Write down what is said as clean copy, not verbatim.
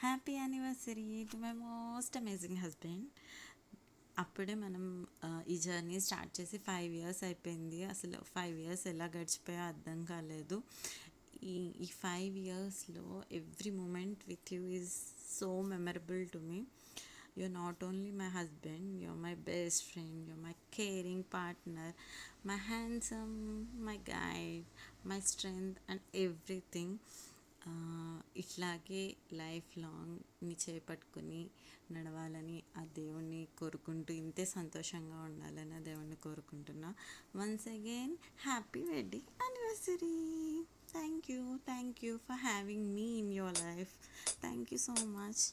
Happy anniversary to my most amazing husband. అప్పుడే మనం ఈ జర్నీ స్టార్ట్ చేసి 5 years అయిపోయింది. అసలు 5 years ఎలా గడిచిపోయో అర్థం కాలేదు. ఈ 5 yearsలో every moment with you is so memorable to me. You're not only my husband, you're my best friend, you're my caring partner, my handsome, my guide, my strength and everything. ఇట్లాగే life long నీ చేపట్టుకుని నడవాలని ఆ దేవుణ్ణి కోరుకుంటూ, ఇంతే సంతోషంగా ఉండాలని ఆ దేవుణ్ణి కోరుకుంటున్నా. Once again happy wedding anniversary. Thank you for having me in your life. Thank you so much.